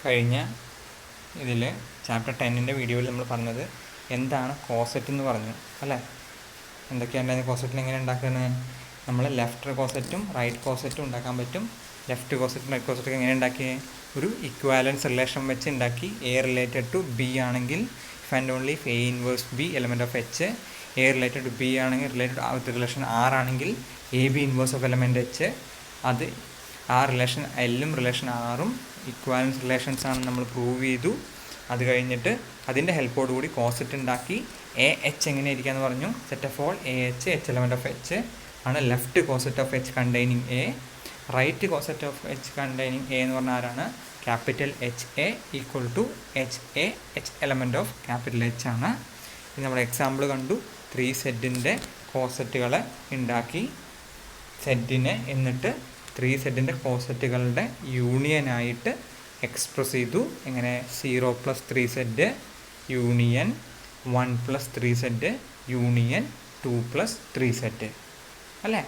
കഴിഞ്ഞ ഇതിൽ ചാപ്റ്റർ 10ൻ്റെ വീഡിയോയിൽ നമ്മൾ പറഞ്ഞത് എന്താണ് കോസെറ്റ് എന്ന് പറഞ്ഞു അല്ലേ. എന്തൊക്കെയാണ് കോസെറ്റിൽ എങ്ങനെ ഉണ്ടാക്കുന്നത്? നമ്മൾ ലെഫ്റ്റ് കോസെറ്റും റൈറ്റ് കോസെറ്റും ഉണ്ടാക്കാൻ പറ്റും. ലെഫ്റ്റ് കോസെറ്റും റൈറ്റ് കോസെറ്റും എങ്ങനെ ഉണ്ടാക്കിയേ? ഒരു ഇക്വാലൻസ് റിലേഷൻ വെച്ച് ഉണ്ടാക്കി. എ റിലേറ്റഡ് ടു ബി ആണെങ്കിൽ if and only if A inverse B element of H, A related to B ആണെങ്കിൽ റിലേറ്റഡ് വിത്ത് റിലേഷൻ ആർ ആണെങ്കിൽ A B inverse of element H. അത് ആ relation എല്ലും relation ആറും equivalence relations ആണെന്ന് നമ്മൾ prove ചെയ്തു. അത് കഴിഞ്ഞിട്ട് അതിൻ്റെ ഹെൽപ്പോടുകൂടി കോസെറ്റ് ഉണ്ടാക്കി. എ എച്ച് എങ്ങനെ ഇരിക്കുകയെന്ന് പറഞ്ഞു. Set of all A H, H element of H ആണ് left coset of H containing A. Right coset of H containing A എന്ന് പറഞ്ഞാൽ ആരാണ്? Capital H A equal to H A, H element of capital H ആണ്. ഇത് നമ്മൾ example കണ്ടു. 3Z കോസെറ്റുകളെ ഉണ്ടാക്കി സെറ്റിനെ, എന്നിട്ട് 3Z കോസെറ്റുകളുടെ യൂണിയനായിട്ട് എക്സ്പ്രസ് ചെയ്തു. എങ്ങനെ? 0 + 3Z union 1 + 3Z union 2 + 3Z അല്ലേ.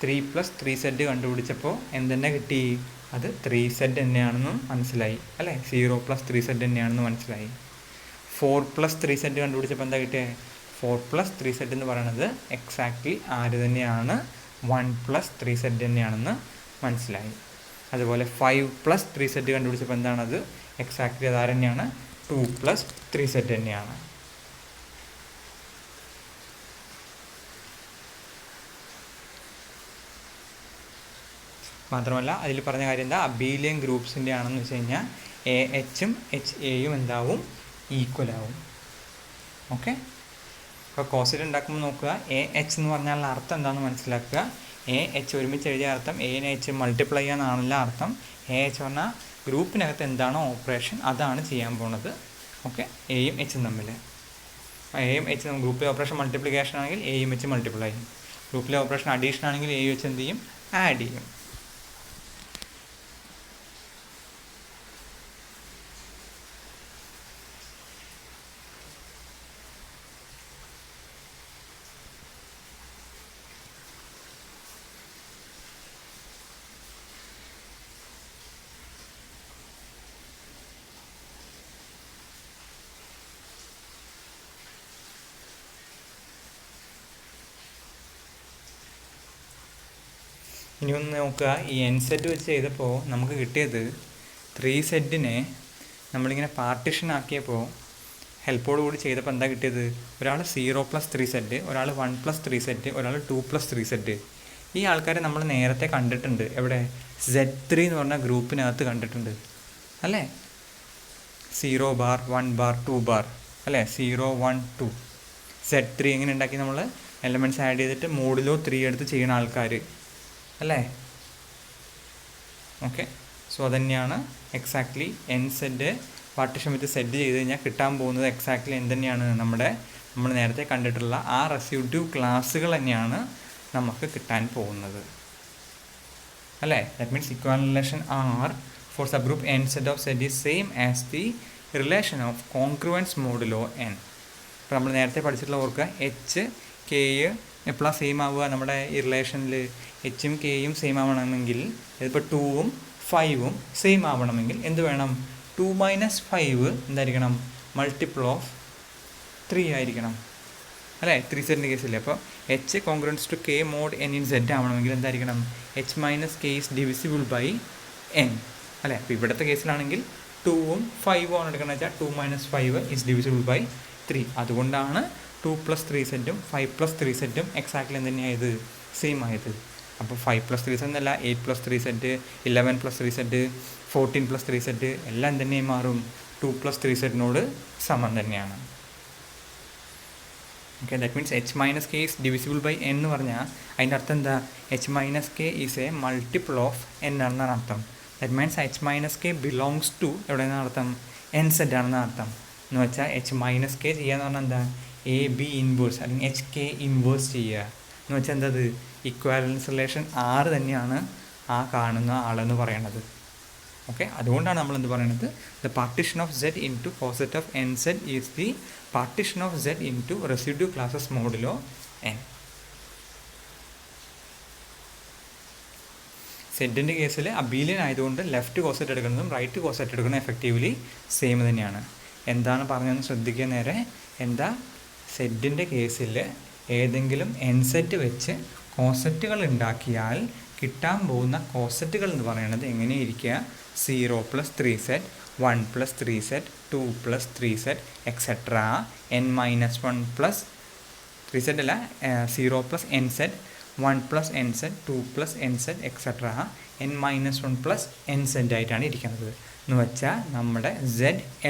3 + 3Z കണ്ടുപിടിച്ചപ്പോൾ എന്തെന്നെ കിട്ടി? അത് 3Z തന്നെയാണെന്നും മനസ്സിലായി അല്ലേ. 0 + 3Z തന്നെയാണെന്ന് മനസ്സിലായി. 4 + 3Z കണ്ടുപിടിച്ചപ്പോൾ എന്താ കിട്ടിയത്? 4 + 3Z എന്ന് പറയുന്നത് എക്സാക്ട്ലി ആര് തന്നെയാണ്? 1 + 3Z തന്നെയാണെന്ന് മനസ്സിലായി. അതുപോലെ 5 + 3Z കണ്ടുപിടിച്ചപ്പോൾ എന്താണത്? എക്സാക്ട്ലി അത് ആര് തന്നെയാണ്? 2 + 3Z തന്നെയാണ്. മാത്രമല്ല അതിൽ പറഞ്ഞ കാര്യം എന്താ? അബീലിയൻ ഗ്രൂപ്പ്സിൻ്റെ ആണെന്ന് വെച്ച് കഴിഞ്ഞാൽ എ എച്ചും എച്ച് എയും എന്താവും? ഈക്വൽ ആവും. ഓക്കെ. അപ്പോൾ കോസെറ്റ് ഉണ്ടാക്കുമ്പോൾ നോക്കുക, എ എച്ച് എന്ന് പറഞ്ഞാൽ അർത്ഥം എന്താണെന്ന് മനസ്സിലാക്കുക. എ എച്ച് ഒരുമിച്ച് എഴുതിയ അർത്ഥം എനെ എച്ച് മൾട്ടിപ്ലൈ ചെയ്യാനാണല്ല അർത്ഥം. എ എച്ച് പറഞ്ഞാൽ ഗ്രൂപ്പിനകത്ത് എന്താണോ ഓപ്പറേഷൻ അതാണ് ചെയ്യാൻ പോണത്. ഓക്കെ. എയും എച്ചും തമ്മിൽ എയും എച്ച് ഗ്രൂപ്പിലെ ഓപ്പറേഷൻ മൾട്ടിപ്ലിക്കേഷൻ ആണെങ്കിൽ എയും എച്ച് മൾട്ടിപ്ലൈ ചെയ്യും. ഗ്രൂപ്പിലെ ഓപ്പറേഷൻ അഡീഷൻ ആണെങ്കിൽ എയും എച്ച് എന്ത് ചെയ്യും? ആഡ് ചെയ്യും. ഇനി ഒന്ന് നോക്കുക, ഈ NZ വെച്ച് ചെയ്തപ്പോൾ നമുക്ക് കിട്ടിയത് 3Z നമ്മളിങ്ങനെ പാർട്ടിഷൻ ആക്കിയപ്പോൾ ഹെൽപ്പോട് കൂടി ചെയ്തപ്പോൾ എന്താ കിട്ടിയത്? ഒരാൾ 0 + 3Z, ഒരാൾ 1 + 3Z, ഒരാൾ 2 + 3Z. ഈ ആൾക്കാരെ നമ്മൾ നേരത്തെ കണ്ടിട്ടുണ്ട്. എവിടെ? Z3 എന്ന് പറഞ്ഞ ഗ്രൂപ്പിനകത്ത് കണ്ടിട്ടുണ്ട് അല്ലേ. 0 ബാർ 1 ബാർ 2 ബാർ അല്ലേ. 0 1 2 Z3 എങ്ങനെ ഉണ്ടാക്കി? നമ്മൾ എലമെൻറ്റ്സ് ആഡ് ചെയ്തിട്ട് മോഡിലോ 3 എടുത്ത് ചെയ്യുന്ന ആൾക്കാർ അല്ലേ. ഓക്കെ. സോ അതന്നെയാണ് എക്സാക്ട്ലി NZ പാർട്ടിഷൻ വിത്ത് സെറ്റ് ചെയ്ത് കഴിഞ്ഞാൽ കിട്ടാൻ പോകുന്നത് എക്സാക്ട്ലി എന്തുതന്നെയാണ്? നമ്മൾ നേരത്തെ കണ്ടിട്ടുള്ള ആ റെസിഡ്യൂ ക്ലാസ്സുകൾ തന്നെയാണ് നമുക്ക് കിട്ടാൻ പോകുന്നത് അല്ലേ. That means equivalent relation R for subgroup NZ of Z is same as the relation of congruence modulo N. ഇപ്പോൾ നമ്മൾ നേരത്തെ പഠിച്ചിട്ടുള്ള ഓർക്കുക, H K എപ്പോഴാണ് സെയിം ആവുക? നമ്മുടെ ഈ റിലേഷനിൽ എച്ചും കെയും സെയിം ആവണമെങ്കിൽ, ഇതിപ്പോൾ 2ഉം 5ഉം സെയിം ആവണമെങ്കിൽ എന്ത് വേണം? 2 - 5 എന്തായിരിക്കണം? മൾട്ടിപ്പിൾ ഓഫ് 3 ആയിരിക്കണം അല്ലേ. 3Z കേസില്ലേ. അപ്പോൾ H congruence to K mod N in Z ആവണമെങ്കിൽ എന്തായിരിക്കണം? H - K is divisible by N അല്ലേ. അപ്പോൾ ഇവിടുത്തെ കേസിലാണെങ്കിൽ 2ഉം 5ഉം ആണ് എടുക്കുന്നത് വെച്ചാൽ 2 - 5 ഈസ് ഡിവിസിബിൾ ബൈ 3. അതുകൊണ്ടാണ് 2 + 3Z 5 + 3Z എക്സാക്ട്ലി എന്തുതന്നെയായത്? സെയിം ആയത്. അപ്പോൾ 5 + 3Z എന്നല്ല, 8 + 3Z, 11 + 3Z, 14 + 3Z എല്ലാം തന്നെയും മാറും 2 + 3Z സമം തന്നെയാണ്. Okay. That means H - K is divisible by N എന്ന് പറഞ്ഞാൽ അതിൻ്റെ അർത്ഥം എന്താ? H - K is a multiple of N ആണെന്നാണ് അർത്ഥം. That means H - K belongs to എവിടെയെന്നാണ് അർത്ഥം? NZ ആണെന്നാണ് അർത്ഥം. എന്ന് വെച്ചാൽ H - K ചെയ്യാന്ന് പറഞ്ഞാൽ എന്താ? AB ഇൻവേഴ്സ് അല്ലെങ്കിൽ HK ഇൻവേഴ്സ് ചെയ്യുക എന്ന് വെച്ചാൽ എന്തത്? ഇക്വാലൻസ് റിലേഷൻ R തന്നെയാണ് ആ കാണുന്ന ആളെന്ന് പറയണത്. ഓക്കെ. അതുകൊണ്ടാണ് നമ്മൾ എന്ത് പറയുന്നത്? The partition of Z into coset of NZ is the partition of Z into residue classes modulo N. സെഡിൻ്റെ കേസിൽ അബീലിയൻ ആയതുകൊണ്ട് ലെഫ്റ്റ് കോസെറ്റ് എടുക്കുന്നതും റൈറ്റ് കോസെറ്റ് എടുക്കുന്നതും എഫക്റ്റീവ്ലി സെയിം തന്നെയാണ്. എന്താണ് പറഞ്ഞതെന്ന് ശ്രദ്ധിക്കുക നേരെ. എന്താ സെഡിൻ്റെ കേസിൽ ഏതെങ്കിലും എൻ സെറ്റ് വെച്ച് കോസെറ്റുകൾ ഉണ്ടാക്കിയാൽ കിട്ടാൻ പോകുന്ന കോസെറ്റുകൾ എന്ന് പറയുന്നത് എങ്ങനെയിരിക്കുക? 0 + 3 set, 1 + 3 set, 2 + 3 set etcetera n-1 + 3 set അല്ല 0 + n set, 1 + n set, 2 + n set etcetera n-1 + n set ആയിട്ടാണ് ഇരിക്കുന്നത്. എന്ന് വെച്ചാൽ നമ്മുടെ Z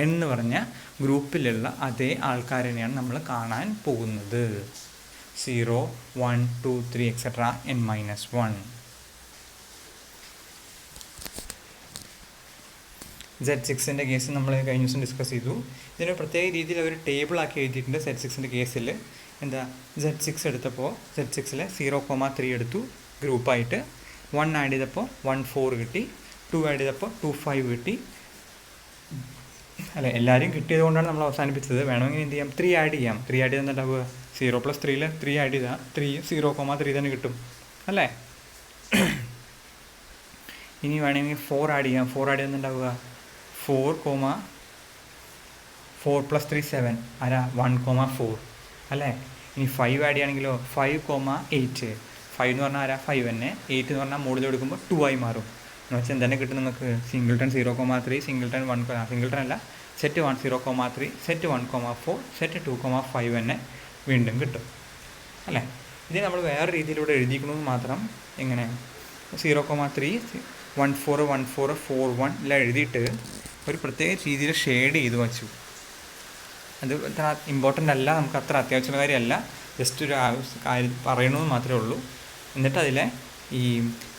എന്ന് പറഞ്ഞ ഗ്രൂപ്പിലുള്ള അതേ ആൾക്കാരെയാണ് നമ്മൾ കാണാൻ പോകുന്നത്. 0, 1, 2, 3 എക്സെട്ര n-1. Z6ൻ്റെ കേസ് നമ്മൾ കഴിഞ്ഞ ദിവസം ഡിസ്കസ് ചെയ്തു. ഇതിന് പ്രത്യേക രീതിയിൽ അവർ ടേബിളാക്കി എഴുതിയിട്ടുണ്ട്. Z6ൻ്റെ കേസിൽ എന്താ Z6 എടുത്തപ്പോൾ Z6ൽ 0,3 എടുത്തു ഗ്രൂപ്പായിട്ട്, 1 ആഡ് ചെയ്തപ്പോൾ 1,4 കിട്ടി, 2 ആഡ് ചെയ്തപ്പോൾ 2,5 കിട്ടി. അല്ല, എല്ലാവരും കിട്ടിയത് കൊണ്ടാണ് നമ്മൾ അവസാനിപ്പിച്ചത്. വേണമെങ്കിൽ എന്ത് ചെയ്യാം? 3 ആഡ് ചെയ്യാം. 3 ആഡ് ചെയ്താൽ എന്താ 0 + 3ൽ 3 ആഡ് ചെയ്താൽ 0,3 തന്നെ കിട്ടും അല്ലേ? ഇനി വേണമെങ്കിൽ 4 ആഡ് ചെയ്യാം. 4 ആഡ് ചെയ്താൽ എന്താ 4 + 3 7 1,4 അല്ലേ? ഇനി 5 ആഡ് ചെയ്യുകയാണെങ്കിലോ 5,8. 5 എന്ന് പറഞ്ഞാൽ 5 തന്നെ. 8 എന്ന് പറഞ്ഞാൽ മുകളിൽ കൊടുക്കുമ്പോൾ 2 ആയി മാറും. എന്ന് വെച്ചാൽ എന്തെന്നെ കിട്ടും നിങ്ങൾക്ക്? സിംഗിൾട്ടൺ 0,3, സിംഗിൾട്ടൺ 1, സിംഗിൾട്ടൺ അല്ല സെറ്റ് 1 0,3, സെറ്റ് 1,4, സെറ്റ് 2,5 തന്നെ വീണ്ടും കിട്ടും അല്ലേ? ഇത് നമ്മൾ വേറെ രീതിയിലൂടെ എഴുതിക്കണമെന്ന് മാത്രം. എങ്ങനെ? 0,3, 1,4, 1,4, 4,1 എല്ലാം എഴുതിയിട്ട് ഒരു പ്രത്യേക രീതിയിൽ ഷെയ്ഡ് ചെയ്ത് വച്ചു. അത് അത്ര ഇമ്പോർട്ടൻ്റ് അല്ല, നമുക്ക് അത്ര അത്യാവശ്യമുള്ള കാര്യമല്ല, ജസ്റ്റ് ഒരു കാര്യം പറയണമെന്ന് മാത്രമേ ഉള്ളൂ. എന്നിട്ട് അതിലെ ഈ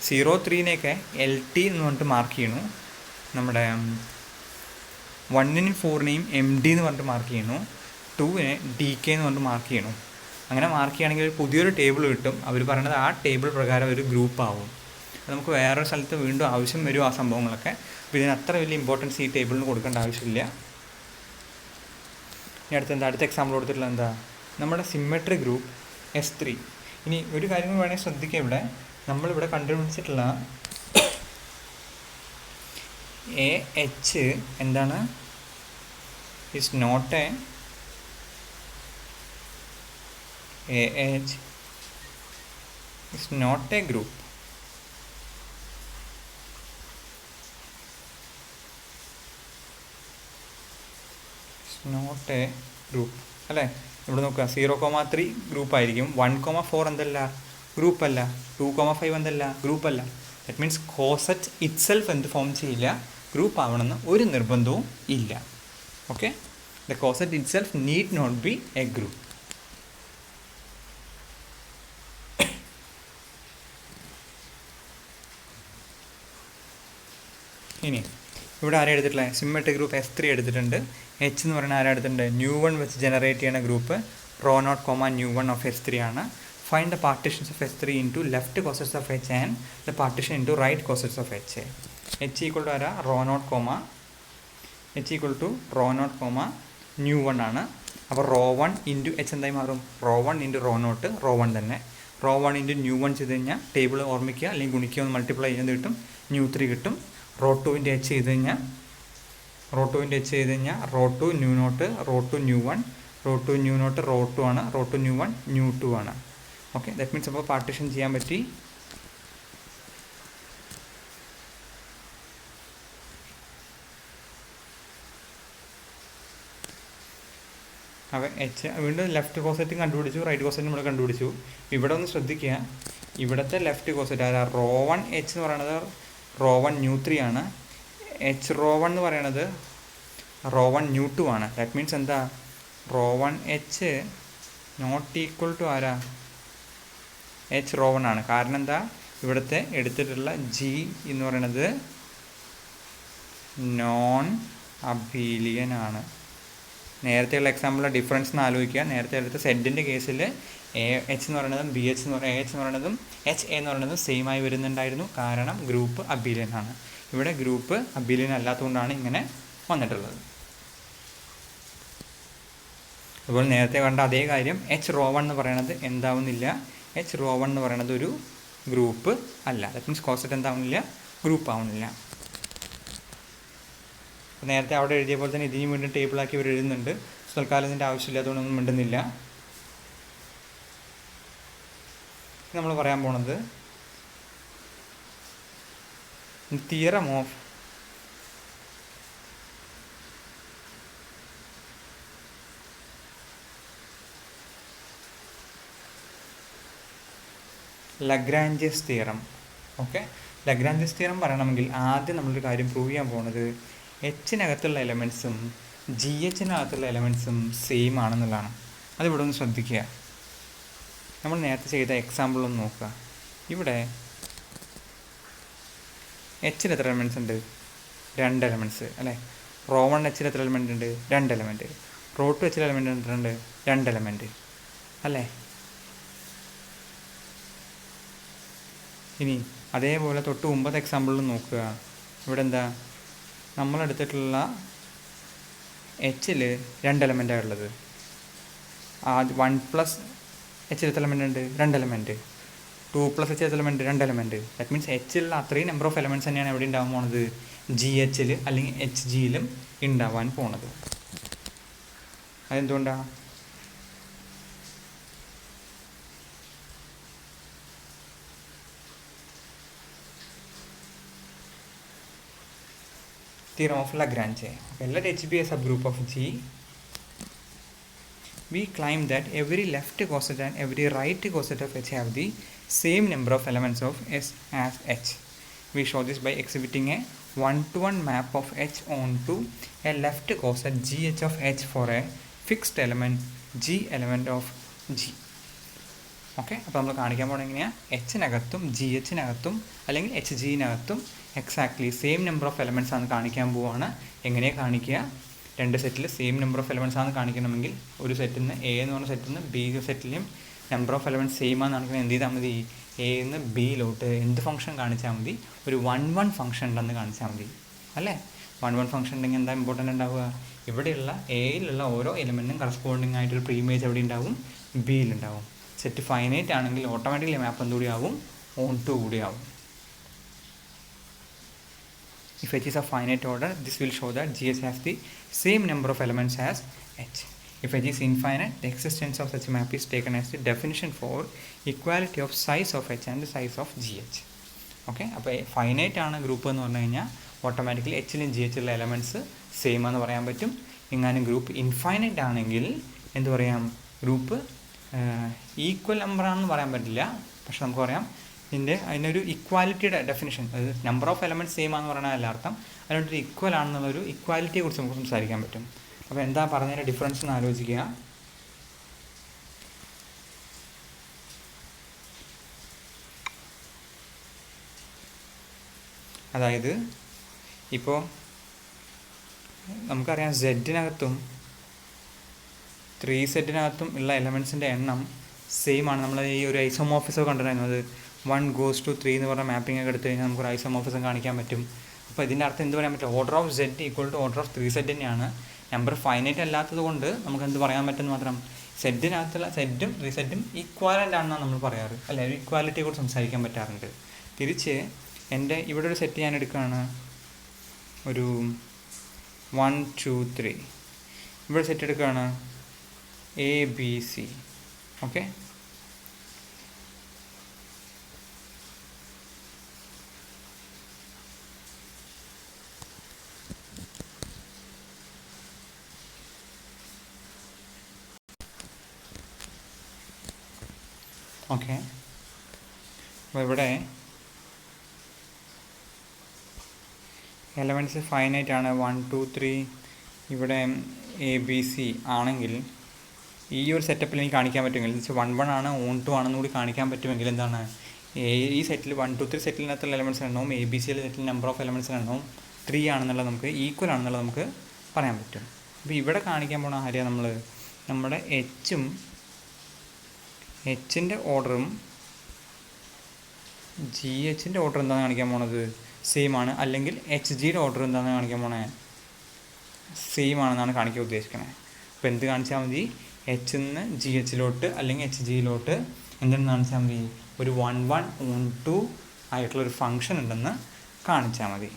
0,3നെയൊക്കെ LT എന്ന് പറഞ്ഞിട്ട് മാർക്ക് ചെയ്യണു. നമ്മുടെ 1നും 4നെയും MD എന്ന് പറഞ്ഞിട്ട് മാർക്ക് ചെയ്യണു. 2നെ DK എന്ന് പറഞ്ഞിട്ട് മാർക്ക് ചെയ്യണു. അങ്ങനെ മാർക്ക് ചെയ്യുകയാണെങ്കിൽ ഒരു പുതിയൊരു ടേബിൾ കിട്ടും. അവർ പറയുന്നത് ആ ടേബിൾ പ്രകാരം ഒരു ഗ്രൂപ്പ് ആവും. നമുക്ക് വേറൊരു സ്ഥലത്ത് വീണ്ടും ആവശ്യം വരും ആ സംഭവങ്ങളൊക്കെ. അപ്പോൾ ഇതിന് അത്ര വലിയ ഇമ്പോർട്ടൻസ് ഈ ടേബിളിന് കൊടുക്കേണ്ട ആവശ്യമില്ല. ഇനി അടുത്ത എക്സാമ്പിൾ കൊടുത്തിട്ടുള്ള എന്താ? നമ്മുടെ സിമ്മെട്രി ഗ്രൂപ്പ് S3. ഇനി ഒരു കാര്യം വേണമെങ്കിൽ ശ്രദ്ധിക്കുക. ഇവിടെ നമ്മളിവിടെ കണ്ടുപിടിച്ചിട്ടുള്ള AH എന്താണ്? Is not a AH is not a group. It's not a group അല്ലേ? ഇവിടെ നോക്കുക, 0,3 ഗ്രൂപ്പായിരിക്കും, 1,4 എന്തല്ല ഗ്രൂപ്പല്ല, 2,5 എന്തല്ല ഗ്രൂപ്പല്ല. ദറ്റ് മീൻസ് കോസെറ്റ് ഇറ്റ്സെൽഫ് എന്ത് ഫോം ചെയ്യില്ല? ഗ്രൂപ്പ് ആവണമെന്ന് ഒരു നിർബന്ധവും ഇല്ല. Okay, the coset itself need not be a group. ഇനി ഇവിടെ ആരാ എടുത്തിട്ടുള്ളത്? സിമ്മെട്രിക് ഗ്രൂപ്പ് S3 എടുത്തിട്ടുണ്ട്. H എന്ന് പറയുന്നത് ആരാ എടുത്തിട്ടുണ്ട്? New1 വെച്ച് ജനറേറ്റ് ചെയ്യുന്ന ഗ്രൂപ്പ് ρ0, New1 ഓഫ് S3 ആണ്. Find the partitions of S3 into left cosets of H and the partition into right cosets of H. H equal to ആരാ? ρ0, H equal to ρ0, New1 ആണ്. അപ്പോൾ ρ1 into H എന്തായി മാറും? ρ1 into ρ0, ρ1 തന്നെ. ρ1 into New1 ചെയ്ത് കഴിഞ്ഞാൽ table ഓർമ്മിക്കുക, അല്ലെങ്കിൽ ഗുണിക്കുക, ഒന്ന് മൾട്ടിപ്ലൈ ചെയ്യുന്നത് കിട്ടും, New3 കിട്ടും. ρ2ൻ്റെ H ചെയ്ത് കഴിഞ്ഞാൽ ρ2 New0, ρ2 New1, ρ2 New0 ρ2 ആണ്, ρ2 New1 New2 ആണ്. ഓക്കെ, ദാറ്റ് മീൻസ് അപ്പോൾ പാർട്ടീഷൻ ചെയ്യാൻ പറ്റി. അപ്പോൾ H വീണ്ടും ലെഫ്റ്റ് കോസെറ്റും കണ്ടുപിടിച്ചു, റൈറ്റ് കോസെറ്റും നമ്മൾ കണ്ടുപിടിച്ചു. ഇവിടെ ഒന്ന് ശ്രദ്ധിക്കുക, ഇവിടുത്തെ ലെഫ്റ്റ് കോസെറ്റ് ആരാ? ρ1 H എന്ന് പറയുന്നത് ρ1 New3 ആണ്. H ρ1 എന്ന് പറയണത് ρ1 New2 ആണ്. ദാറ്റ് മീൻസ് എന്താ? ρ1 H നോട്ട് ഈക്വൽ ടു ആരാ? H ρ1 ആണ്. കാരണം എന്താ? ഇവിടുത്തെ എടുത്തിട്ടുള്ള G എന്ന് പറയുന്നത് നോൺ അബീലിയൻ ആണ്. നേരത്തെയുള്ള എക്സാമ്പിളിലെ ഡിഫറൻസ് എന്ന് ആലോചിക്കുക. നേരത്തെ എടുത്ത സെഡിൻ്റെ കേസിൽ H എന്ന് പറയുന്നതും AH എന്ന് പറയുന്നതും HA എന്ന് പറയുന്നതും സെയിം ആയി വരുന്നുണ്ടായിരുന്നു. കാരണം ഗ്രൂപ്പ് അബീലിയൻ ആണ്. ഇവിടെ ഗ്രൂപ്പ് അബീലിയൻ അല്ലാത്തതുകൊണ്ടാണ് ഇങ്ങനെ വന്നിട്ടുള്ളത്. അതുപോലെ നേരത്തെ കണ്ട അതേ കാര്യം H ρ1 എന്ന് പറയുന്നത് എന്താവുന്നില്ല? H ρ1 എന്ന് പറയുന്നത് ഒരു ഗ്രൂപ്പ് അല്ല. ദാറ്റ് മീൻസ് കോസെറ്റ് എന്താവുന്നില്ല, ഗ്രൂപ്പ് ആവുന്നില്ല. നേരത്തെ അവിടെ എഴുതിയ പോലെ തന്നെ ഇതിനും വീണ്ടും ടേബിളാക്കി ഇവർ എഴുതുന്നുണ്ട്. തൽക്കാലം ഇതിൻ്റെ ആവശ്യമില്ല, അതുകൊണ്ടൊന്നും മിണ്ടുന്നില്ല. നമ്മൾ പറയാൻ പോണത് theorem of Lagrange's theorem. Okay, Lagrange's theorem പറയണമെങ്കിൽ ആദ്യം നമ്മളൊരു കാര്യം പ്രൂവ് ചെയ്യാൻ പോകുന്നത് എച്ചിനകത്തുള്ള എലമെൻറ്റ്സും ജി എച്ചിനകത്തുള്ള എലമെൻറ്റ്സും സെയിം ആണെന്നുള്ളതാണ്. അതിവിടെ ഒന്ന് ശ്രദ്ധിക്കുക. നമ്മൾ നേരത്തെ ചെയ്ത എക്സാമ്പിളൊന്ന് നോക്കുക. ഇവിടെ എച്ചിൽ എത്ര എലമെൻറ്റ്സ് ഉണ്ട്? 2 എലമെൻറ്റ്സ് അല്ലേ. റോ 1 എച്ചിൽ എത്ര എലമെൻറ്റ് ഉണ്ട്? 2 എലമെൻറ്റ്. റോ 2 എച്ചിൽ എലമെൻറ്റ് ഉണ്ട്? 2 എലമെൻറ്റ് അല്ലേ. ഇനി അതേപോലെ തൊട്ട് മുമ്പത്തെ എക്സാമ്പിളിൽ നോക്കുക. ഇവിടെ എന്താ, നമ്മളെടുത്തിട്ടുള്ള എച്ചിൽ 2 എലമെൻറ്റാണ് ഉള്ളത്. 1 പ്ലസ് എച്ചിൽ എത്ര എലമെൻ്റ് ഉണ്ട്? 2 എലമെൻറ്റ്. 2 പ്ലസ് എച്ച് എത്ര എലമെൻറ്റ്? 2 എലമെൻറ്റ്. ദാറ്റ് മീൻസ് എച്ചിലുള്ള അത്രയും നമ്പർ ഓഫ് എലമെൻറ്റ്സ് തന്നെയാണ് എവിടെ ഉണ്ടാകാൻ പോണത്? ജി എച്ചിൽ അല്ലെങ്കിൽ എച്ച് ജിയിലും ഉണ്ടാവാൻ പോണത്. അതെന്തുകൊണ്ടാണ്? Theorem of Lagrange. Okay, let H be a subgroup of G. We claim that every left coset and every right coset of H have the same number of elements of S as H. We show this by exhibiting a one-to-one map of H onto a left coset GH of H for a fixed element G element of G. Okay, അപ്പോൾ നമ്മൾ കാണിക്കാൻ പോകുന്നത് എങ്ങനെയാണ്? എച്ചിനകത്തും G എച്ചിനകത്തും അല്ലെങ്കിൽ H ജിനകത്തും exactly same number of elements ആണ് കാണിക്കാൻ പോവുകയാണ്. എങ്ങനെയാണ് കാണിക്കുക? 2 സെറ്റിൽ സെയിം നമ്പർ ഓഫ് എലമെൻറ്റ്സ് ആണ് കാണിക്കണമെങ്കിൽ ഒരു സെറ്റിൽ നിന്ന് എ എന്ന് പറഞ്ഞ സെറ്റിൽ നിന്ന് ബി സെറ്റിലും നമ്പർ ഓഫ് എലമെൻറ്റ്സ് സെയിം ആണെന്ന് കാണിക്കുന്നത് എന്ത് ചെയ്താൽ മതി? എ നിന്ന് ബിയിലോട്ട് എന്ത് ഫംഗ്ഷൻ കാണിച്ചാൽ മതി? ഒരു 1-1 ഫംഗ്ഷൻ ഉണ്ടെന്ന് കാണിച്ചാൽ മതി അല്ലേ. 1-1 ഫംഗ്ഷൻ ഉണ്ടെങ്കിൽ എന്താ ഇമ്പോർട്ടൻ്റ് ഉണ്ടാവുക? ഇവിടെയുള്ള എയിലുള്ള ഓരോ എലമെൻറ്റിനും കറസ്പോണ്ടിങ് ആയിട്ടൊരു പ്രീമേജ് എവിടെ ഉണ്ടാവും? ബിയിലുണ്ടാവും. സെറ്റ് ഫൈനൈറ്റ് ആണെങ്കിൽ ഓട്ടോമാറ്റിക്കലി മാപ്പ് എന്തുകൂടി ആവും? ഓൺ ടു കൂടി ആവും. If H is of finite order, this will show that GH has the same number of elements as H. If H is infinite, the existence of such a map is taken as the definition for equality of size of H and the size of GH. Okay, അപ്പോൾ finite ആണ് group എന്ന് പറഞ്ഞു കഴിഞ്ഞാൽ automatically എച്ചിലും G എച്ചിലുള്ള elements same ആണെന്ന് പറയാൻ പറ്റും. എങ്ങാനും group infinite ആണെങ്കിൽ എന്ത് പറയാം? ഗ്രൂപ്പ് ഈക്വൽ നമ്പറാണെന്ന് പറയാൻ പറ്റില്ല, പക്ഷെ നമുക്ക് പറയാം അതിനൊരു ഇക്വാലിറ്റിയുടെ ഡെഫിനിഷൻ, അതായത് നമ്പർ ഓഫ് എലമെൻറ്റ്സ് സെയിം ആണെന്ന് പറഞ്ഞാൽ അല്ല അർത്ഥം, അതിനൊരു ഈക്വൽ ആണെന്നുള്ളൊരു ഇക്വാലിറ്റിയെ കുറിച്ച് നമുക്ക് സംസാരിക്കാൻ പറ്റും. അപ്പോൾ എന്താ പറഞ്ഞതിൻ്റെ ഡിഫറൻസ് എന്ന് ആലോചിക്കുക. അതായത് ഇപ്പോൾ നമുക്കറിയാം സെഡിനകത്തും 3Z ഉള്ള എലമെൻറ്റ്സിൻ്റെ എണ്ണം സെയിം ആണ്. നമ്മൾ ഈ ഒരു ഐസോമോർഫിസം കണ്ടിട്ടുണ്ടായിരുന്നു. അത് 1:3 എന്ന് പറഞ്ഞ മാപ്പിംഗ് ഒക്കെ എടുത്തു കഴിഞ്ഞാൽ നമുക്കൊരു ഐസോമോർഫിസം കാണിക്കാൻ പറ്റും. അപ്പോൾ ഇതിൻ്റെ അർത്ഥം എന്ത് പറയാൻ പറ്റും? Order of Z equal to order of 3Z തന്നെയാണ്. നമ്പർ ഫൈനൈറ്റ് അല്ലാത്തത് കൊണ്ട് നമുക്ക് എന്ത് പറയാൻ പറ്റും മാത്രം? സെഡിനകത്തുള്ള സെഡും 3Z ഈക്വാലൻ്റ് ആണെന്നാണ് നമ്മൾ പറയാറ് അല്ലെ. ഒരു ഇക്വാലിറ്റിയെ കുറിച്ച് സംസാരിക്കാൻ പറ്റാറുണ്ട്. തിരിച്ച് എൻ്റെ ഇവിടെ ഒരു സെറ്റ് ഞാൻ എടുക്കുകയാണ്, ഒരു 1 2 3. ഇവിടെ സെറ്റ് എടുക്കുകയാണ് ABC. ഓക്കെ, ഓക്കെ, അപ്പോൾ ഇവിടെ എലമെൻറ്റ്സ് ഫൈനൈറ്റ് ആണ് 1 2 3. ഇവിടെ ABC ആണെങ്കിൽ ഈ ഒരു സെറ്റപ്പിൽ എനിക്ക് കാണിക്കാൻ പറ്റുമെങ്കിൽ 1-1 ആണ്, ഓൺ 2 ആണെന്ന് കൂടി കാണിക്കാൻ പറ്റുമെങ്കിൽ എന്താണ്? ഈ സെറ്റിൽ 1 2 3 സെറ്റിലിനകത്തുള്ള എലമെൻറ്റ്സ് എണ്ണവും ABC settle number of elements എണ്ണവും 3 ആണെന്നുള്ളത് നമുക്ക് ഈക്വൽ ആണെന്നുള്ളത് നമുക്ക് പറയാൻ പറ്റും. അപ്പോൾ ഇവിടെ കാണിക്കാൻ പോണ ആരെയാണ് നമ്മൾ? നമ്മുടെ എച്ചിൻ്റെ ഓർഡറും GHൻ്റെ ഓർഡർ എന്താണെന്ന് കാണിക്കാൻ പോണത്? സെയിം ആണ്. അല്ലെങ്കിൽ HGയുടെ ഓർഡർ എന്താണെന്ന് കാണിക്കാൻ പോണേ? സെയിം ആണെന്നാണ് കാണിക്കാൻ ഉദ്ദേശിക്കുന്നത്. അപ്പോൾ എന്ത് കാണിച്ചാൽ മതി? H നിന്ന് GHയിലോട്ട് അല്ലെങ്കിൽ HGയിലോട്ട് എന്തെന്ന് കാണിച്ചാൽ മതി? ഒരു 1 1 ഓൺ 2 ആയിട്ടുള്ളൊരു ഫങ്ഷൻ ഉണ്ടെന്ന് കാണിച്ചാൽ മതി.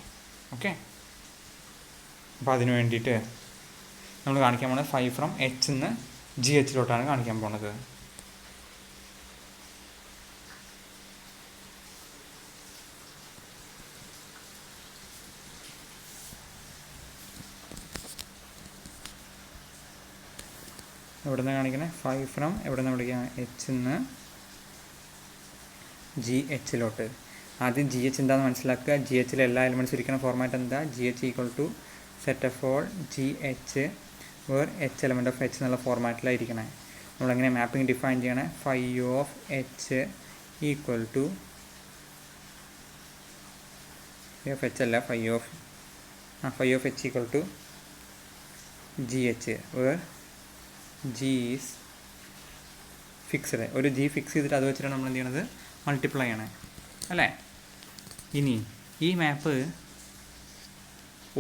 ഓക്കെ, അപ്പോൾ അതിന് വേണ്ടിയിട്ട് നമ്മൾ കാണിക്കാൻ പോകുന്നത് 5 ഫ്രം എച്ച് നിന്ന് ജി എച്ചിലോട്ടാണ് കാണിക്കാൻ പോകുന്നത്. എവിടെ നിന്ന് കാണിക്കണേ? 5 ഫ്രം എവിടെ നിന്ന് വിളിക്കാം? എച്ച് നിന്ന് ജി എച്ചിലോട്ട്. ആദ്യം ജി എച്ച് എന്താണെന്ന് മനസ്സിലാക്കുക. ജി എച്ചിലെ എല്ലാ എലിമെൻറ്റ്സും ഇരിക്കുന്ന ഫോർമാറ്റ് എന്താ? G H equal to set of all G H where H element of H എന്നുള്ള ഫോർമാറ്റിലാണ് ഇരിക്കണേ. നമ്മളെങ്ങനെ മാപ്പിംഗ് ഡിഫൈൻ ചെയ്യണേ? Phi of H equal to H അല്ല, phi of H equal to G H where G is fixed. ഒരു G fix ചെയ്തിട്ട് അത് വെച്ചിട്ടാണ് നമ്മൾ എന്ത് ചെയ്യണത്? മൾട്ടിപ്ലൈ ചെയ്യണേ അല്ലേ? ഇനി ഈ മാപ്പ്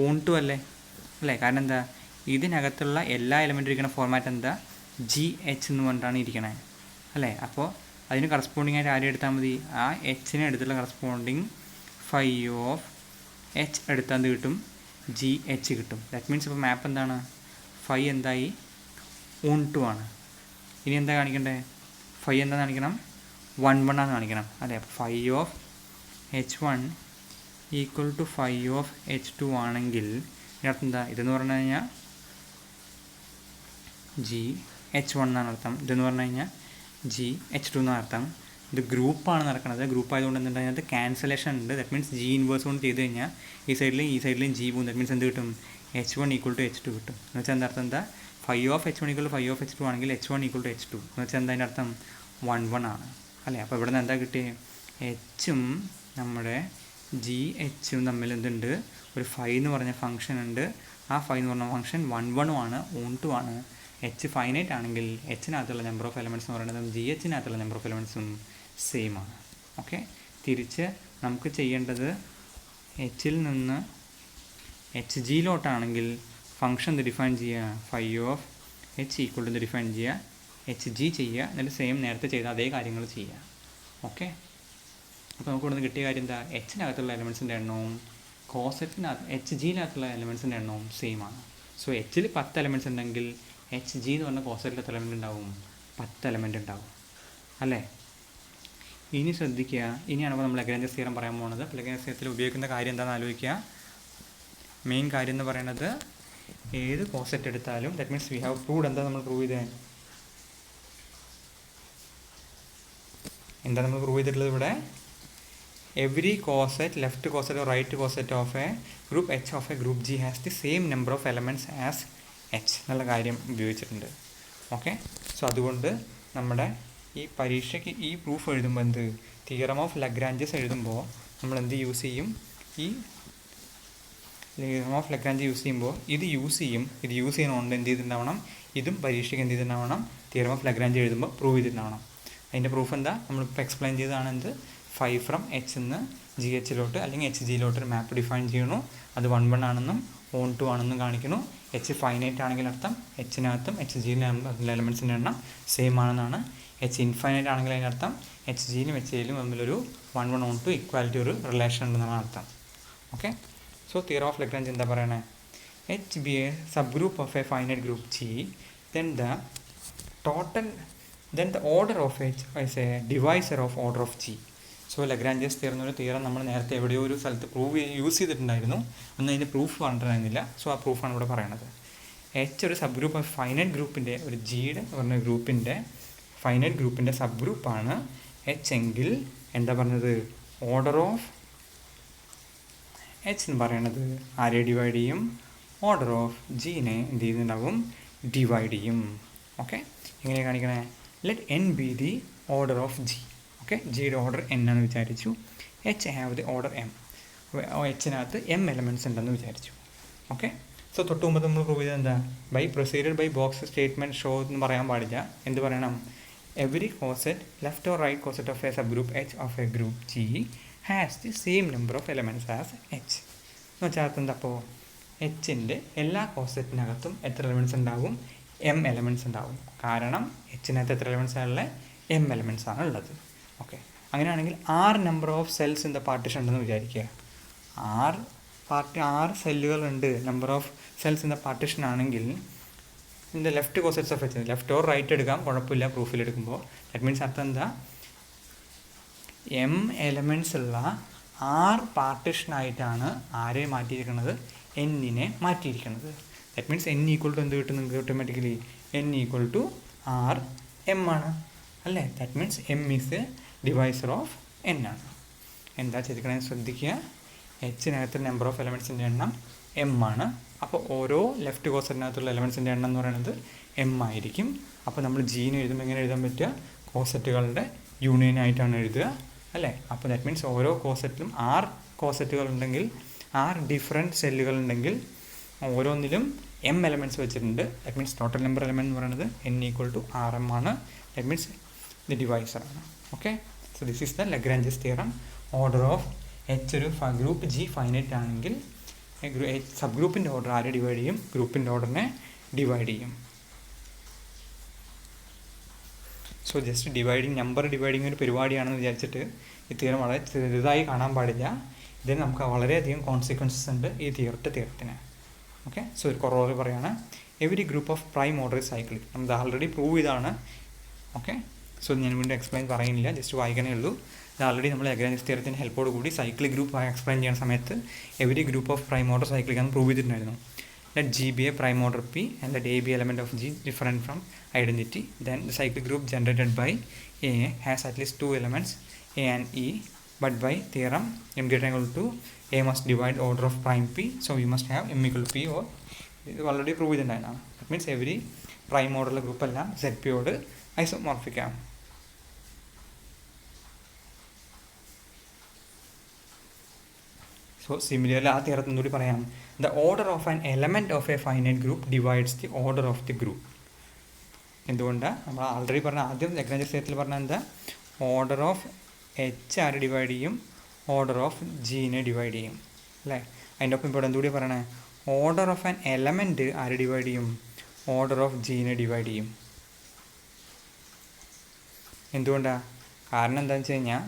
ഓൺ ടു അല്ലേ? കാരണം എന്താ? ഇതിനകത്തുള്ള എല്ലാ എലമെൻറ്റും ഇരിക്കുന്ന ഫോർമാറ്റ് എന്താ? ജി എച്ച് എന്ന് പറഞ്ഞിട്ടാണ് ഇരിക്കണേ അല്ലേ? അപ്പോൾ അതിന് കറസ്പോണ്ടിങ് ആയിട്ട് ആരും എടുത്താൽ മതി? ആ എച്ചിനെ എടുത്തുള്ള കറസ്പോണ്ടിങ് ഫൈ ഓഫ് എച്ച് എടുത്താൽ എന്ത് കിട്ടും? ജി എച്ച് കിട്ടും. ദാറ്റ് മീൻസ് ഇപ്പോൾ മാപ്പ് എന്താണ്? ഫൈ എന്തായി? ഓൺ ടു ആണ്. ഇനി എന്താ കാണിക്കണ്ടേ? ഫൈ എന്താ കാണിക്കണം? 1 1 ആണ് കാണിക്കണം അല്ലേ? അപ്പോൾ phi of H 1 equal to phi of H 2 ആണെങ്കിൽ ഇതിനർത്ഥം എന്താ? ഇതെന്ന് പറഞ്ഞു കഴിഞ്ഞാൽ ജി എച്ച് 1 എന്നാണ് അർത്ഥം. ഇതെന്ന് പറഞ്ഞു കഴിഞ്ഞാൽ ജി എച്ച് 2 എന്നാണ് അർത്ഥം. ഇത് ഗ്രൂപ്പാണ് നടക്കുന്നത്. ഗ്രൂപ്പ് ആയതുകൊണ്ട് എന്തുണ്ട്? അതിനകത്ത് ക്യാൻസലേഷൻ ഉണ്ട്. ദാറ്റ് മീൻസ് ജി ഇൻവേഴ്സ് കൊണ്ട് ചെയ്ത് കഴിഞ്ഞാൽ ഈ സൈഡിലും ജി പോകും. ദാറ്റ് മീൻസ് എന്ത് കിട്ടും? എച്ച് 1 ഈക്വൽ ടു എച്ച് 2 കിട്ടും. എന്ന് വെച്ചാൽ എന്താ അർത്ഥം? എന്താ? Phi of H 1 equal to phi of H 2 ആണെങ്കിൽ എച്ച് 1 ഈക്വൽ ടു എച്ച് 2 എന്ന് വെച്ചാൽ എന്താ അതിൻ്റെ അർത്ഥം? 1 1 ആണ് അല്ലേ? അപ്പോൾ ഇവിടെ നിന്ന് എന്താ കിട്ടിയത്? എച്ചും നമ്മുടെ ജി എച്ചും തമ്മിൽ എന്തുണ്ട്? ഒരു ഫൈ എന്ന് പറഞ്ഞ ഫംഗ്ഷൻ ഉണ്ട്. ആ ഫൈ എന്ന് പറഞ്ഞ ഫംഗ്ഷൻ 1 1 ആണ്, ഓൺ ടു ആണ്. എച്ച് ഫൈനൈറ്റ് ആണെങ്കിൽ എച്ചിനകത്തുള്ള നമ്പർ ഓഫ് എലമെൻറ്റ്സ് എന്ന് പറയുന്നത് ജി എച്ചിനകത്തുള്ള നമ്പർ ഓഫ് എലമെൻറ്റ്സും സെയിം ആണ്. ഓക്കെ, തിരിച്ച് നമുക്ക് ചെയ്യേണ്ടത് എച്ചിൽ നിന്ന് എച്ച് ജിയിലോട്ടാണെങ്കിൽ ഫംഗ്ഷൻ ഡിഫൈൻ ചെയ്യുക. Phi of H equal to define ചെയ്യുക, എച്ച് ജി ചെയ്യുക, എന്നിട്ട് സെയിം നേരത്തെ ചെയ്ത അതേ കാര്യങ്ങൾ ചെയ്യുക. ഓക്കെ, അപ്പോൾ നമുക്ക് ഇവിടുന്ന് കിട്ടിയ കാര്യം എന്താ? എച്ചിനകത്തുള്ള എലമെൻറ്റ്സിൻ്റെ എണ്ണവും എച്ച് ജിയിനകത്തുള്ള എലമെൻറ്റ്സിൻ്റെ എണ്ണവും സെയിം ആണ്. സോ എച്ചിൽ 10 എലമെൻറ്റ്സ് ഉണ്ടെങ്കിൽ എച്ച് ജി എന്ന് പറഞ്ഞ കോസെറ്റിൽ എത്ര എലമെൻറ്റ് ഉണ്ടാവും? 10 എലമെൻറ്റ് ഉണ്ടാവും അല്ലേ? ഇനി ശ്രദ്ധിക്കുക, ഇനിയാണ് നമ്മൾ ലഗ്രാഞ്ചസ് തിയറം പറയാൻ പോകുന്നത്. ലഗ്രാഞ്ചസ് തിയറത്തിൽ ഉപയോഗിക്കുന്ന കാര്യം എന്താണെന്ന് ആലോചിക്കുക. മെയിൻ കാര്യം എന്ന് പറയുന്നത് ഏത് കോസെറ്റ് എടുത്താലും that means we have proved. എന്താ നമ്മൾ പ്രൂവ് ചെയ്തത്? എന്താ നമ്മൾ പ്രൂവ് ചെയ്തിട്ടുള്ളത് ഇവിടെ? Every coset, left coset or right coset of a group H of a group G has the same number of elements as H എന്നുള്ള കാര്യം ഉപയോഗിച്ചിട്ടുണ്ട്. ഓക്കെ, സോ അതുകൊണ്ട് നമ്മുടെ ഈ പരീക്ഷയ്ക്ക് ഈ പ്രൂഫ് എഴുതുമ്പോൾ എന്ത്? തിയറം ഓഫ് ലഗ്രാഞ്ചസ് എഴുതുമ്പോൾ നമ്മൾ എന്ത് യൂസ് ചെയ്യും? ഈ തിയറം ഓഫ് ലഗ്രാഞ്ച് യൂസ് ചെയ്യുമ്പോൾ ഇത് യൂസ് ചെയ്യുന്നതുകൊണ്ട് എന്ത് ചെയ്തിട്ടുണ്ടാവണം? ഇതും പരീക്ഷയ്ക്ക് എന്ത് ചെയ്തിട്ടുണ്ടാവണം? തിയറം ഓഫ് ലഗ്രാഞ്ച് എഴുതുമ്പോൾ പ്രൂവ് ചെയ്തിട്ടുണ്ടാവണം. അതിൻ്റെ പ്രൂഫ് എന്താ? നമ്മളിപ്പോൾ എക്സ്പ്ലെയിൻ ചെയ്തതാണ് എന്ത്? 5 ഫ്രം എച്ച് നിന്ന് ജി എച്ചിലോട്ട് അല്ലെങ്കിൽ എച്ച് ജിയിലോട്ട് ഒരു മാപ്പ് ഡിഫൈൻ ചെയ്യണു. അത് 1 1 ആണെന്നും ഓൺ 2 ആണെന്നും കാണിക്കുന്നു. എച്ച് ഫൈനൈറ്റ് ആണെങ്കിൽ അർത്ഥം എച്ചിനകത്തും എച്ച് ജിയിലും എലമെൻറ്റ്സിൻ്റെ എണ്ണം സെയിം ആണെന്നാണ്. എച്ച് ഇൻഫൈനൈറ്റ് ആണെങ്കിൽ അതിനർത്ഥം എച്ച് ജിയിലും എച്ച് ജിയിലും തമ്മിലൊരു 1 1 ഓൺ 2 ഇക്വാലിറ്റി ഒരു റിലേഷൻ ഉണ്ടെന്നാണ് അർത്ഥം. Okay, so theorem of Lagrange എന്താ പറയണേ? H B A sub group of A finite group G, then the order of H is a divisor of order of G. So Lagrange's theorem എന്നൊരു theorem നമ്മൾ നേരത്തെ എവിടെയോ ഒരു സ്ഥലത്ത് use ചെയ്തിട്ടുണ്ടായിരുന്നു. ഒന്നും അതിൻ്റെ പ്രൂഫ് പറഞ്ഞിട്ടുണ്ടായിരുന്നില്ല. സോ ആ പ്രൂഫാണ് ഇവിടെ പറയണത്. എച്ച് ഒരു സബ് ഗ്രൂപ്പ് ഓഫ് ഫൈനൈറ്റ് ഗ്രൂപ്പിൻ്റെ, ഒരു ജിയുടെ പറഞ്ഞ ഗ്രൂപ്പിൻ്റെ ഫൈനൈറ്റ് ഗ്രൂപ്പിൻ്റെ സബ് ഗ്രൂപ്പാണ് എച്ച് എങ്കിൽ എന്താ പറഞ്ഞത്? ഓർഡർ ഓഫ് എച്ച് എന്ന് പറയണത് ആരെ ഡിവൈഡ് ചെയ്യും? ഓർഡർ ഓഫ് ജീനെ എന്ത് ചെയ്യുന്നുണ്ടാവും? ഡിവൈഡ് ചെയ്യും. ഓക്കെ, എങ്ങനെ കാണിക്കണേ? Let N be the order of G. Okay, ജിയുടെ ഓർഡർ എൻ ആണെന്ന് വിചാരിച്ചു. H have the order M. എച്ചിനകത്ത് എം എലമെൻറ്റ്സ് ഉണ്ടെന്ന് വിചാരിച്ചു. ഓക്കെ, സോ തൊട്ട് മുമ്പ് നമ്മൾ പ്രൂവ് ചെയ്തത് എന്താ? Proceeded by box statement show എന്ന് പറയാൻ പാടില്ല. എന്ത് പറയണം? Every coset left or right coset of a subgroup H of a group G has the same number of elements as H എന്ന് വെച്ചാൽ അർത്ഥം എന്താ? അപ്പോൾ എച്ചിൻ്റെ എല്ലാ കോസെറ്റിനകത്തും എത്ര എലമെൻറ്റ്സ് ഉണ്ടാവും? എം എലമെൻറ്റ്സ് ഉണ്ടാവും. കാരണം എച്ചിനകത്ത് എത്ര എലമെൻറ്റ്സ് ആണുള്ളത്? എം എലമെൻറ്റ്സ് ആണ് ഉള്ളത്. ഓക്കെ, അങ്ങനെയാണെങ്കിൽ number of cells in the partition ഉണ്ടെന്ന് വിചാരിക്കുക. ആറ് സെല്ലുകളുണ്ട്, number of cells in the partition ആണെങ്കിൽ ഇതിൻ്റെ left cosets of H, left or right എടുക്കാം, കുഴപ്പമില്ല പ്രൂഫിൽ എടുക്കുമ്പോൾ. ദാറ്റ് മീൻസ് അർത്ഥം എന്താ, m എലമെൻറ്റ്സ് ഉള്ള പാർട്ടീഷനായിട്ടാണ് ആരെ മാറ്റിയിരിക്കുന്നത്, എന്നിനെ മാറ്റിയിരിക്കുന്നത്. That means n equal to എന്ത് കിട്ടും നിങ്ങൾക്ക് automatically, n equal to m ആണ് അല്ലേ. That means m is a divisor of n ആണ്. എന്താ ചെയ്തിരിക്കണമെന്ന് ശ്രദ്ധിക്കുക, എച്ചിനകത്ത് നമ്പർ ഓഫ് എലമെൻറ്റ്സിൻ്റെ എണ്ണം m ആണ്. അപ്പോൾ ഓരോ ലെഫ്റ്റ് കോസറ്റിനകത്തുള്ള എലമെൻറ്റ്സിൻ്റെ എണ്ണം എന്ന് പറയുന്നത് m ആയിരിക്കും. അപ്പോൾ നമ്മൾ ജീന് എഴുതുമ്പോൾ എങ്ങനെ എഴുതാൻ പറ്റുക, കോസറ്റുകളുടെ യൂണിയനായിട്ടാണ് എഴുതുക അല്ലേ. അപ്പോൾ ദാറ്റ് മീൻസ് ഓരോ കോസറ്റിലും 6 കോസറ്റുകൾ ഉണ്ടെങ്കിൽ 6 ഡിഫറെൻറ്റ് സെല്ലുകൾ ഉണ്ടെങ്കിൽ ഓരോന്നിലും m എലമെൻറ്റ്സ് വെച്ചിട്ടുണ്ട്. That means total number element എന്ന് പറയുന്നത് n ഈക്വൽ ടു rm ആണ്. ദാറ്റ് മീൻസ് ഇത് ഡിവൈസറാണ്. Okay, so this is the Lagrange's theorem. Order of H ഒരു ഗ്രൂപ്പ് G ഫൈനൈറ്റ് ആണെങ്കിൽ സബ് ഗ്രൂപ്പിൻ്റെ ഓർഡർ ആരെ ഡിവൈഡ് ചെയ്യും, ഗ്രൂപ്പിൻ്റെ ഓർഡറിനെ ഡിവൈഡ് ചെയ്യും. സോ ജസ്റ്റ് നമ്പർ ഡിവൈഡിങ് ഒരു പരിപാടിയാണെന്ന് വിചാരിച്ചിട്ട് ഈ തിയറം വളരെ ചെറുതായി കാണാൻ പാടില്ല. ഇതിന് നമുക്ക് വളരെയധികം കോൺസിക്വൻസസ് ഉണ്ട് ഈ തിയറത്തിന്. ഓക്കെ, സോ ഒരു കുറവ് പറയുകയാണ്, every group of prime order cyclic. നമ്മൾ ആൾറെഡി പ്രൂവ് ചെയ്താണ്. ഓക്കെ, സോ ഞാൻ വീണ്ടും എക്സ്പ്ലെയിൻ പറയുന്നില്ല, ജസ്റ്റ് വായിക്കാനേ ഉള്ളൂ. ഇത് ആൾറെഡി നമ്മൾ ലഗ്രാഞ്ചസ് തിയറത്തിൻ്റെ ഹെൽപ്പോട് കൂടി സൈക്ലിക് ഗ്രൂപ്പ് എക്സ്പ്ലെയിൻ ചെയ്യുന്ന സമയത്ത് every group of prime order cyclic ആണെന്ന് പ്രൂവ് ചെയ്തിട്ടുണ്ടായിരുന്നു. Let G be a prime order P and let A be element of G different from identity. Then the cyclic group generated by A has at least 2 elements A and E. But by theorem m greater than equal to A must divide order of prime P. So we must have m equal to P, or ഇത് already prove ചെയ്തിട്ടുണ്ടായിരുന്നു. That means every prime order group എല്ലാം ZP യോട് isomorphic ആണ്. So similarly ആ തിയറത്തിൽ കൂടി പറയാം, the order of an element of a finite group divides the order of the group. എന്തുകൊണ്ടാണ് നമ്മൾ ആൾറെഡി പറഞ്ഞ ആദ്യം ലഗ്രാഞ്ചസ് തിയറത്തിൽ പറഞ്ഞാൽ എന്താ, ഓർഡർ ഓഫ് എച്ച് ആര് ഡിവൈഡ് ചെയ്യും, ഓർഡർ ഓഫ് ജീനെ ഡിവൈഡ് ചെയ്യും അല്ലേ. അതിൻ്റെ ഒപ്പം ഇപ്പോൾ എന്തുകൂടി പറയണേ, ഓർഡർ ഓഫ് ആൻ എലമെൻറ്റ് ആര് ഡിവൈഡ് ചെയ്യും, ഓർഡർ ഓഫ് ജീനെ ഡിവൈഡ് ചെയ്യും. എന്തുകൊണ്ടാണ്, കാരണം എന്താണെന്ന് വെച്ച് കഴിഞ്ഞാൽ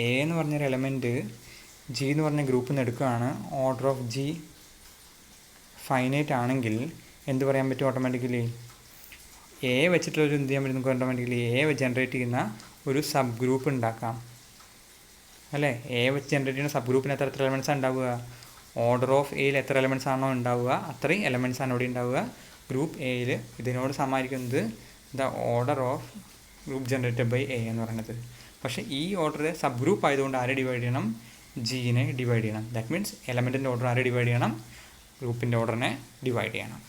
എ എന്ന് പറഞ്ഞൊരു എലമെൻറ്റ് ജി എന്ന് പറഞ്ഞ ഗ്രൂപ്പിൽ നിന്ന് എടുക്കുകയാണ്, ഓർഡർ ഓഫ് ജി ഫൈനൈറ്റ് ആണെങ്കിൽ എന്ത് പറയാൻ പറ്റും, ഓട്ടോമാറ്റിക്കലി എ വെച്ചിട്ടുള്ളൊരു എന്ത് ചെയ്യാൻ പറ്റും നമുക്ക്, ഓട്ടോമാറ്റിക്കലി എ ജനറേറ്റ് ചെയ്യുന്ന ഒരു സബ് ഗ്രൂപ്പ് ഉണ്ടാക്കാം അല്ലേ. എ വെച്ച് ജനറേറ്റ് ചെയ്യുന്ന സബ് ഗ്രൂപ്പിന് എത്ര എലമെൻറ്റ്സാണ് ഉണ്ടാവുക, ഓർഡർ ഓഫ് എയിൽ എത്ര എലമെൻറ്റ്സ് ആണോ ഉണ്ടാവുക അത്രയും എലമെൻറ്റ്സ് ആണ് ഇവിടെ ഉണ്ടാവുക ഗ്രൂപ്പ് എയിൽ. ഇതിനോട് സമാനിക്കുന്നത് the order of group generated by A എന്ന് പറയുന്നത്. പക്ഷേ ഈ ഓർഡർ സബ് ഗ്രൂപ്പ് ആയതുകൊണ്ട് ആരെ ഡിവൈഡ് ചെയ്യണം, ജീനെ ഡിവൈഡ് ചെയ്യണം. ദാറ്റ് മീൻസ് എലമെൻറ്റിൻ്റെ ഓർഡർ ആരെ ഡിവൈഡ് ചെയ്യണം, ഗ്രൂപ്പിൻ്റെ ഓർഡറിനെ ഡിവൈഡ് ചെയ്യണം.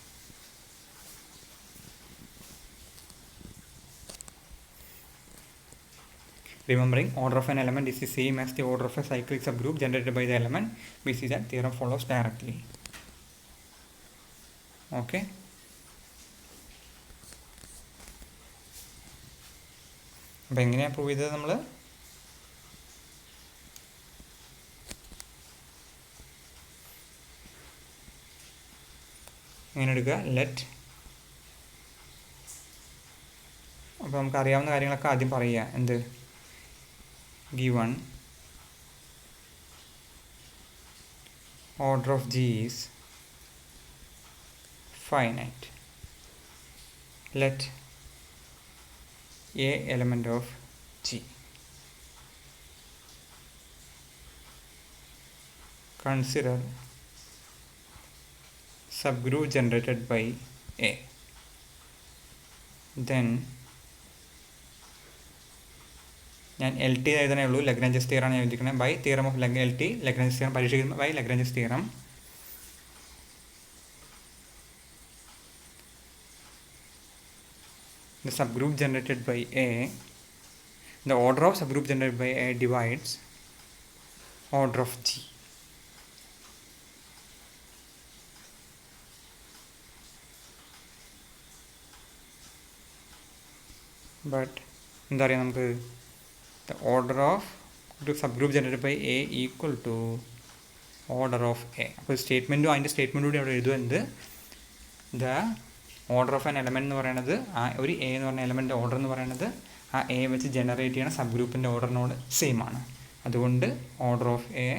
Remembering order of an element is the same as the order of a cyclic subgroup generated by the element, we see that theorem follows directly. Okay. അപ്പോൾ എങ്ങനെയാണ് prove ചെയ്തത് നമ്മൾ, ഇങ്ങനെ എടുക്കുക ലെറ്റ്. അപ്പോൾ നമുക്ക് അറിയാവുന്ന കാര്യങ്ങളൊക്കെ ആദ്യം പറയുക, എന്ത്, given order of G is finite, let A element of G consider subgroup generated by A. Then ഞാൻ എൽ ടി എഴുതണേ ഉള്ളൂ, ലഗ്രാഞ്ചസ് തിയറാണ് എഴുതിക്കുന്നത്. By theorem of L T, Lagrange's theorem പരീക്ഷിക്കുന്നത് by Lagrange's theorem. The subgroup generated by A, the order of subgroup generated by A divides order of G. But എന്താ പറയുക, നമുക്ക് the order of subgroup generated by A equal to order of A. അപ്പോൾ സ്റ്റേറ്റ്മെൻറ്റും അതിൻ്റെ സ്റ്റേറ്റ്മെൻറ്റും കൂടി അവിടെ എഴുതുന്നത്, the order of an element എന്ന് പറയുന്നത് ഒരു എ എന്ന് പറഞ്ഞ എലമെൻറ്റ് ഓർഡർ എന്ന് പറയുന്നത് ആ എ വെച്ച് ജനറേറ്റ് ചെയ്യണ സബ് ഗ്രൂപ്പിൻ്റെ ഓർഡറിനോട് സെയിം ആണ്. അതുകൊണ്ട് order of A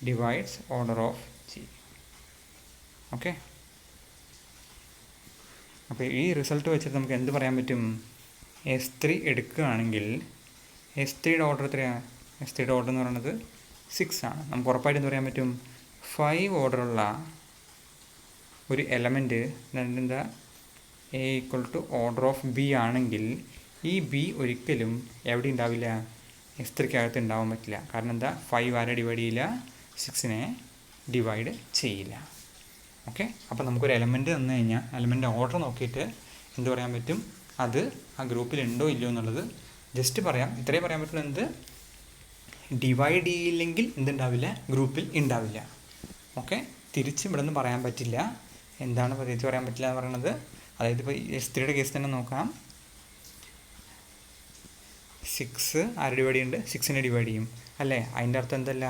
divides order of G. Okay, അപ്പോൾ ഈ റിസൾട്ട് വെച്ചിട്ട് നമുക്ക് എന്ത് പറയാൻ പറ്റും? S3 എടുക്കുകയാണെങ്കിൽ S3യുടെ ഓർഡർ എത്രയാണ്? S3യുടെ ഓർഡർ എന്ന് പറയുന്നത് 6 ആണ്. നമുക്ക് ഉറപ്പായിട്ട് എന്ത് പറയാൻ പറ്റും? 5 ഓർഡറുള്ള ഒരു എലമെൻറ്റ് എന്താ A equal to order of B ആണെങ്കിൽ ഈ ബി ഒരിക്കലും എവിടെ ഉണ്ടാവില്ല? S3ക്കകത്ത് ഉണ്ടാവാൻ പറ്റില്ല. കാരണം എന്താ? 5 ആരെ ഡിവൈഡ് ചെയ്യില്ല? 6നെ ഡിവൈഡ് ചെയ്യില്ല. ഓക്കെ, അപ്പോൾ നമുക്കൊരു എലമെൻറ്റ് തന്നു കഴിഞ്ഞാൽ എലമെൻറ്റ് ഓർഡർ നോക്കിയിട്ട് എന്ത് പറയാൻ പറ്റും? അത് ആ ഗ്രൂപ്പിൽ ഉണ്ടോ ഇല്ലയോ എന്നുള്ളത് ജസ്റ്റ് പറയാം. ഇത്രയും പറയാൻ പറ്റുള്ളൂ. എന്ത് ഡിവൈഡ് ചെയ്യില്ലെങ്കിൽ എന്തുണ്ടാവില്ല? ഗ്രൂപ്പിൽ ഉണ്ടാവില്ല. ഓക്കെ, തിരിച്ച് ഇവിടെ നിന്ന് പറയാൻ പറ്റില്ല. എന്താണ് തിരിച്ച് പറയാൻ പറ്റില്ല എന്ന് പറയുന്നത്? അതായത് ഇപ്പോൾ S3യുടെ കേസ് തന്നെ നോക്കാം. 6 ആര് ഡിവൈഡ് ചെയ്യുന്നുണ്ട്? 6നെ ഡിവൈഡ് ചെയ്യും അല്ലേ? അതിൻ്റെ അർത്ഥം എന്തല്ല?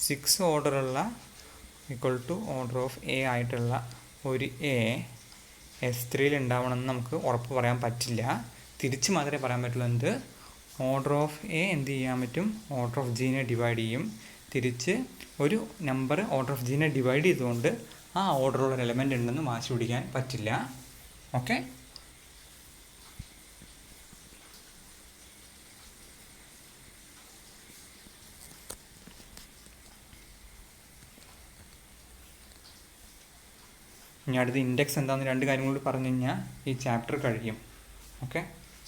6 ഓർഡറുള്ള equal to order of A ആയിട്ടുള്ള ഒരു എ S3യിൽ ഉണ്ടാവണമെന്ന് നമുക്ക് ഉറപ്പ് പറയാൻ പറ്റില്ല. തിരിച്ച് മാത്രമേ പറയാൻ പറ്റുള്ളൂ. എന്ത്? ഓർഡർ ഓഫ് എ എന്ത് ചെയ്യാൻ പറ്റും? ഓർഡർ ഓഫ് ജീനെ ഡിവൈഡ് ചെയ്യും. തിരിച്ച് ഒരു നമ്പർ ഓർഡർ ഓഫ് ജീനെ ഡിവൈഡ് ചെയ്തുകൊണ്ട് ആ ഓർഡറുള്ള ഒരു എലമെൻ്റ് ഉണ്ടെന്ന് വാശി പിടിക്കാൻ പറ്റില്ല. ഓക്കെ, ഇനി അടുത്ത് ഇൻഡെക്സ് എന്താണെന്ന് 2 കാര്യം കൂടി പറഞ്ഞു കഴിഞ്ഞാൽ ഈ ചാപ്റ്റർ കഴിയും. ഓക്കെ,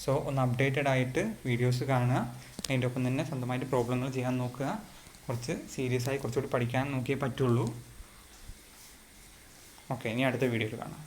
സോ ഒന്ന് അപ്ഡേറ്റഡ് ആയിട്ട് വീഡിയോസ് കാണുക. അതിൻ്റെ ഒപ്പം തന്നെ സ്വന്തമായിട്ട് പ്രോബ്ലങ്ങൾ ചെയ്യാൻ നോക്കുക. കുറച്ച് സീരിയസ് ആയി കുറച്ചുകൂടി പഠിക്കാൻ നോക്കിയേ പറ്റുള്ളൂ. ഓക്കെ, ഇനി അടുത്ത വീഡിയോയിൽ കാണാം.